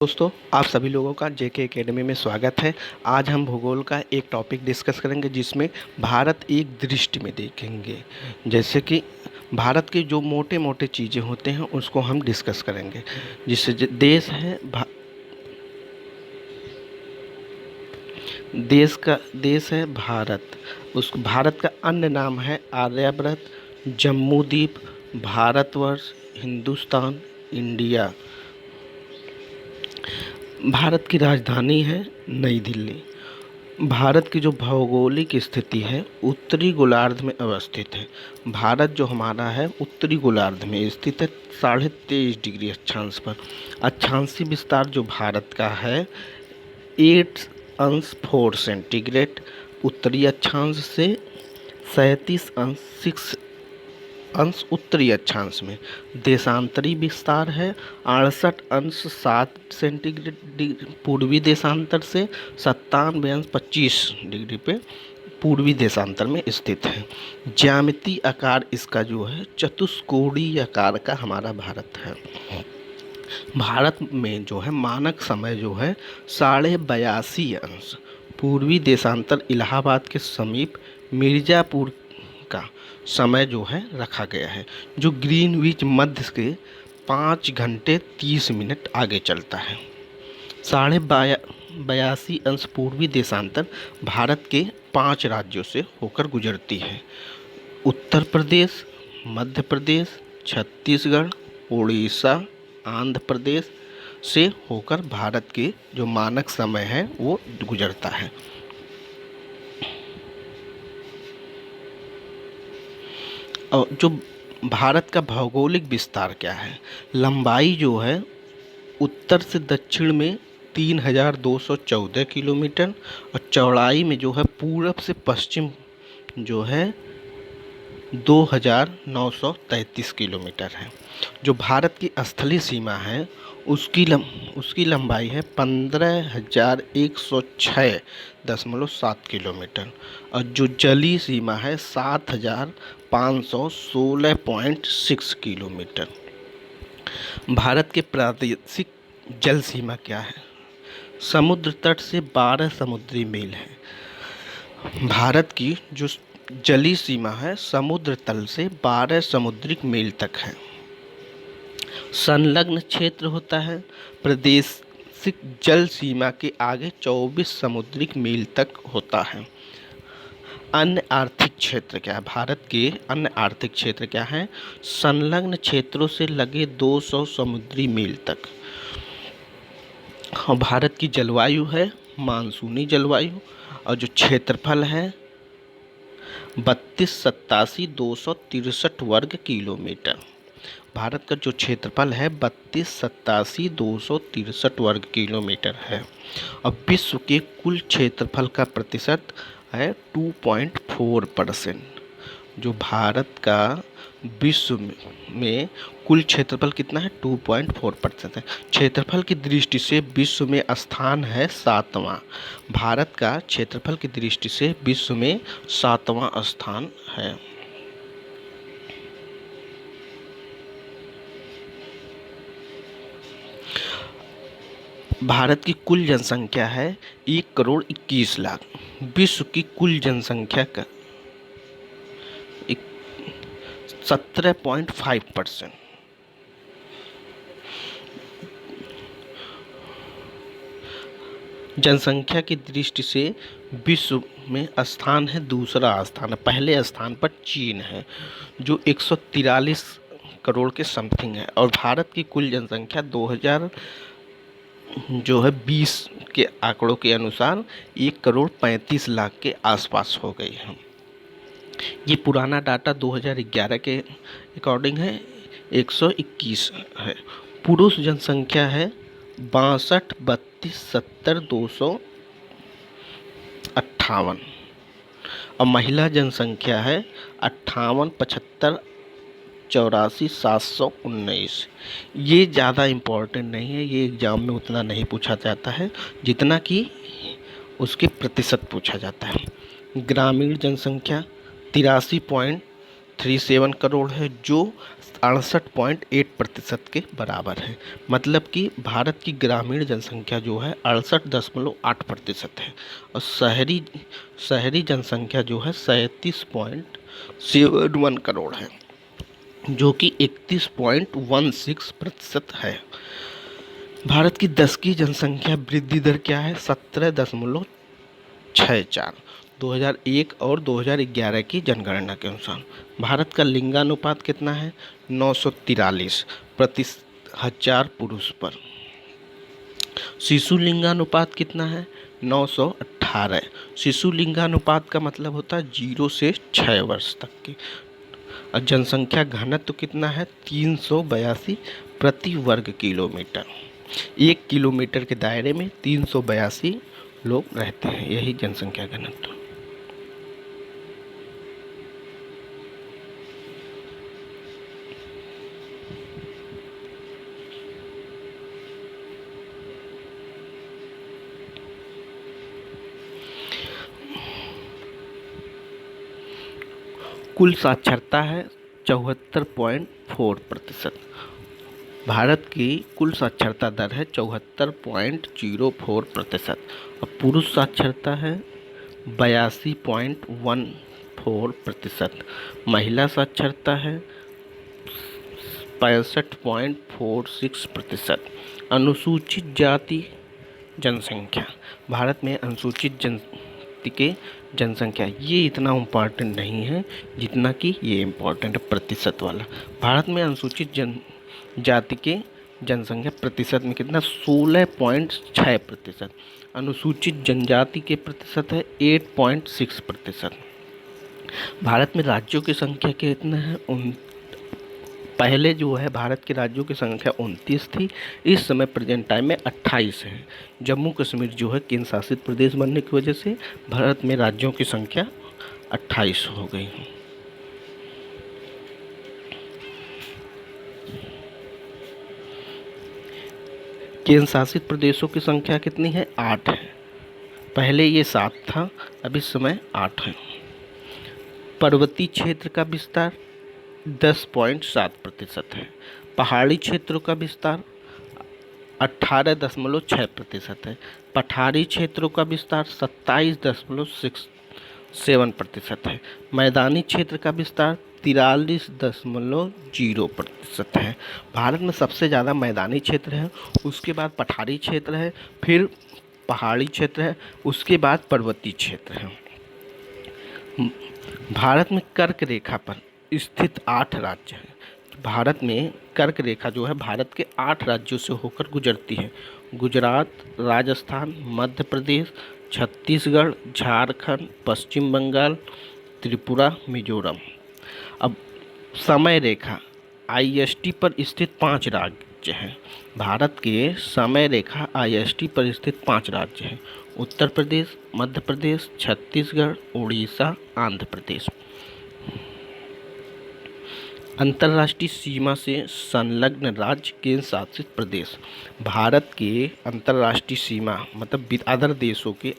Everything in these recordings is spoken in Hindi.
दोस्तों, आप सभी लोगों का जेके एकेडमी में स्वागत है। आज हम भूगोल का एक टॉपिक डिस्कस करेंगे जिसमें भारत एक दृष्टि में देखेंगे। जैसे कि भारत के जो मोटे मोटे चीज़ें होते हैं उसको हम डिस्कस करेंगे। जिससे देश है भारत। उस भारत का अन्य नाम है आर्यभट्ट, जम्मूद्वीप, भारतवर्ष, हिंदुस्तान, इंडिया। भारत की राजधानी है नई दिल्ली। भारत की जो भौगोलिक स्थिति है उत्तरी गोलार्ध में अवस्थित है। भारत जो हमारा है उत्तरी गोलार्ध में स्थित है 23.5 डिग्री अक्षांश पर। अक्षांशीय विस्तार जो भारत का है 8 अंश 4 सेंटीग्रेड उत्तरी अक्षांश से 37 अंश उत्तरी अक्षांश में। देशांतरी विस्तार है 68 अंश 7 सेंटीग्रेड पूर्वी देशांतर से 97 अंश 25 डिग्री पे पूर्वी देशांतर में स्थित है। ज्यामितीय आकार इसका जो है चतुष्कोणीय आकार का हमारा भारत है। भारत में जो है मानक समय जो है 82.5 अंश पूर्वी देशांतर इलाहाबाद के समीप मिर्ज़ापुर का समय जो है रखा गया है, जो ग्रीनविच मध्य के 5 घंटे 30 मिनट आगे चलता है। 82.5 अंश पूर्वी देशांतर भारत के 5 राज्यों से होकर गुजरती है। उत्तर प्रदेश, मध्य प्रदेश, छत्तीसगढ़, उड़ीसा, आंध्र प्रदेश से होकर भारत के जो मानक समय है वो गुजरता है। और जो भारत का भौगोलिक विस्तार क्या है, लंबाई जो है उत्तर से दक्षिण में 3214 किलोमीटर और चौड़ाई में जो है पूरब से पश्चिम जो है 2933 किलोमीटर है। जो भारत की स्थलीय सीमा है उसकी लंबाई है 15,106.7 किलोमीटर और जो जलीय सीमा है 7,516.6 किलोमीटर। भारत के प्रादेशिक जल सीमा क्या है, समुद्र तट से 12 समुद्री मील है। भारत की जो जलीय सीमा है समुद्र तल से 12 समुद्रिक मील तक है। संलग्न क्षेत्र होता है प्रादेशिक जल सीमा के आगे 24 समुद्रिक मील तक होता है। अन्य आर्थिक क्षेत्र क्या है, भारत के अन्य आर्थिक क्षेत्र क्या है, संलग्न क्षेत्रों से लगे 200 समुद्री मील तक। और भारत की जलवायु है मानसूनी जलवायु और जो क्षेत्रफल है 32,87,263 वर्ग किलोमीटर। भारत का जो क्षेत्रफल है 32,87,263 वर्ग किलोमीटर है और विश्व के कुल क्षेत्रफल का प्रतिशत है 2.4%। जो भारत का विश्व में कुल क्षेत्रफल कितना है 2.4% है। क्षेत्रफल की दृष्टि से विश्व में स्थान है 7वां। भारत का क्षेत्रफल की दृष्टि से विश्व में 7वां स्थान है। भारत की कुल जनसंख्या है 1,21,00,000। विश्व की कुल जनसंख्या का 17.5%। जनसंख्या की दृष्टि से विश्व में स्थान है दूसरा स्थान है। पहले स्थान पर चीन है जो 143 करोड़ के समथिंग है और भारत की कुल जनसंख्या 2000 जो है 20 के आंकड़ों के अनुसार 1,35,00,000 के आसपास हो गई है। ये पुराना डाटा 2011 के अकॉर्डिंग है 121 है। पुरुष जनसंख्या है 62, 32, 70, 258 और महिला जनसंख्या है 58, 75, 84, 719। ये ज़्यादा इम्पोर्टेंट नहीं है, ये एग्ज़ाम में उतना नहीं पूछा जाता है जितना कि उसके प्रतिशत पूछा जाता है। ग्रामीण जनसंख्या 37 करोड़ है, जो 68.8% के बराबर है। मतलब कि भारत की ग्रामीण जनसंख्या जो है 68.8% है, और शहरी जनसंख्या जो है 37.71 करोड़ है, जो कि 31.16% है। भारत की 10 की जनसंख्या वृद्धि दर क्या है? 17.64, 2001 और 2011 की जनगणना के अनुसार। भारत का लिंगानुपात कितना है? 943 प्रति 1000 पुरुष पर। शिशु लिंगानुपात कितना है? 918। शिशु लिंगानुपात का मतलब होता है 0 से 6 वर्ष तक की। और जनसंख्या घनत्व कितना है? 382 प्रति वर्ग किलोमीटर। 1 किलोमीटर के दायरे में 382 लोग रहते हैं, यही जनसंख्या घनत्व। कुल साक्षरता है 74.4%। भारत की कुल साक्षरता दर है 74.04%, और पुरुष साक्षरता है 82.14%। महिला साक्षरता है 65.46%। अनुसूचित जाति जनसंख्या, भारत में अनुसूचित जाति के जनसंख्या, ये इतना इम्पॉर्टेंट नहीं है जितना कि ये इम्पॉर्टेंट है प्रतिशत वाला। भारत में अनुसूचित जाति के जनसंख्या प्रतिशत में कितना? 16.6%। अनुसूचित जनजाति के प्रतिशत है 8.6%। भारत में राज्यों की संख्या कितना है? पहले जो है भारत के राज्यों की संख्या 29 थी, इस समय प्रेजेंट टाइम में 28 है। जम्मू कश्मीर जो है केंद्र शासित प्रदेश बनने की वजह से भारत में राज्यों की संख्या 28 हो गई। केंद्र शासित प्रदेशों की संख्या कितनी है? 8 है। पहले ये 7 था, अब इस समय 8 है। पर्वतीय क्षेत्र का विस्तार 10.7% है। पहाड़ी क्षेत्रों का विस्तार 18.6% है। पठारी क्षेत्रों का विस्तार 27.67% है। मैदानी क्षेत्र का विस्तार 43.0% है। भारत में सबसे ज़्यादा मैदानी क्षेत्र है, उसके बाद पठारी क्षेत्र है, फिर पहाड़ी क्षेत्र है, उसके बाद पर्वतीय क्षेत्र है। भारत में कर्क रेखा पर स्थित 8 राज्य हैं। भारत में कर्क रेखा जो है भारत के 8 राज्यों से होकर गुजरती है। गुजरात, राजस्थान, मध्य प्रदेश, छत्तीसगढ़, झारखंड, पश्चिम बंगाल, त्रिपुरा, मिजोरम। अब समय रेखा IST पर स्थित 5 राज्य हैं। भारत के समय रेखा IST पर स्थित 5 राज्य हैं: उत्तर प्रदेश, मध्य प्रदेश, छत्तीसगढ़, उड़ीसा, आंध्र प्रदेश। अंतर्राष्ट्रीय सीमा से संलग्न राज्य केंद्र शासित प्रदेश, भारत के अंतर्राष्ट्रीय सीमा मतलब अदर देशों के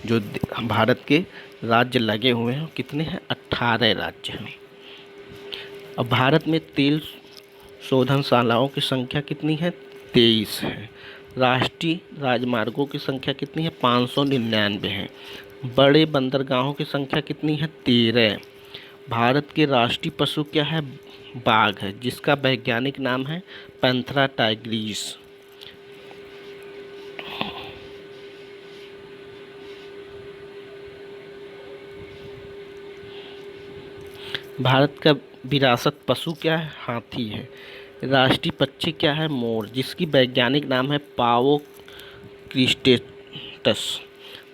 जो भारत के राज्य लगे हुए हैं कितने हैं? 18 राज्य हैं। अब भारत में तेल शोधनशालाओं की संख्या कितनी है? 23 है। राष्ट्रीय राजमार्गों की संख्या कितनी है? 599 है। बड़े बंदरगाहों की संख्या कितनी है? 13। भारत के राष्ट्रीय पशु क्या है? बाघ है, जिसका वैज्ञानिक नाम है पैंथेरा टाइग्रिस। भारत का विरासत पशु क्या है? हाथी है। राष्ट्रीय पक्षी क्या है? मोर, जिसकी वैज्ञानिक नाम है पावो क्रिस्टेटस।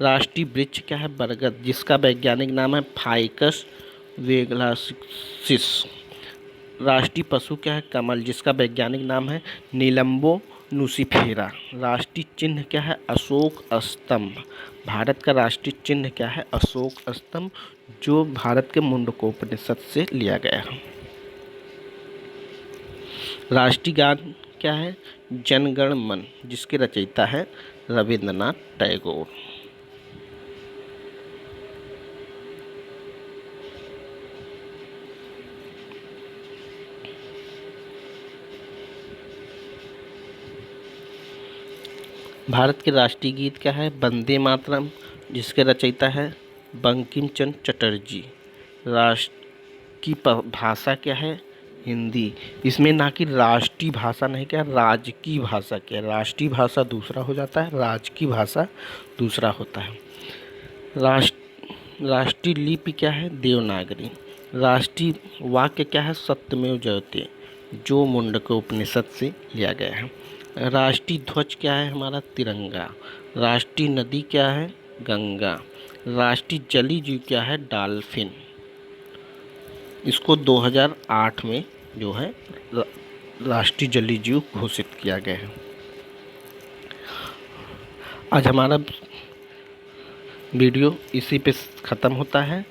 राष्ट्रीय वृक्ष क्या है? बरगद, जिसका वैज्ञानिक नाम है फाइकस वेगलासिस। राष्ट्रीय पशु क्या है? कमल, जिसका वैज्ञानिक नाम है नीलम्बो नुसिफेरा। राष्ट्रीय चिन्ह क्या है? अशोक स्तंभ। भारत का राष्ट्रीय चिन्ह क्या है? अशोक स्तंभ, जो भारत के मुंडकोपनिषद से लिया गया है। राष्ट्रीय गान क्या है? जन गण मन, जिसके रचयिता है रविंद्रनाथ टैगोर। भारत के राष्ट्रीय गीत क्या है? वंदे मातरम, जिसके रचयिता है बंकिम चंद्र चटर्जी। राष्ट्र की भाषा क्या है? हिंदी। इसमें ना कि राष्ट्रीय भाषा नहीं, क्या राजकीय भाषा क्या है? राष्ट्रीय भाषा दूसरा हो जाता है, राजकीय भाषा दूसरा होता है। राष्ट्रीय लिपि क्या है? देवनागरी। राष्ट्रीय वाक्य क्या है? सत्यमेव जयते, जो मुंडक उपनिषद से लिया गया है। राष्ट्रीय ध्वज क्या है? हमारा तिरंगा। राष्ट्रीय नदी क्या है? गंगा। राष्ट्रीय जलीय जीव क्या है? डॉल्फिन। इसको 2008 में जो है राष्ट्रीय जलीय जीव घोषित किया गया है। आज हमारा वीडियो इसी पे ख़त्म होता है।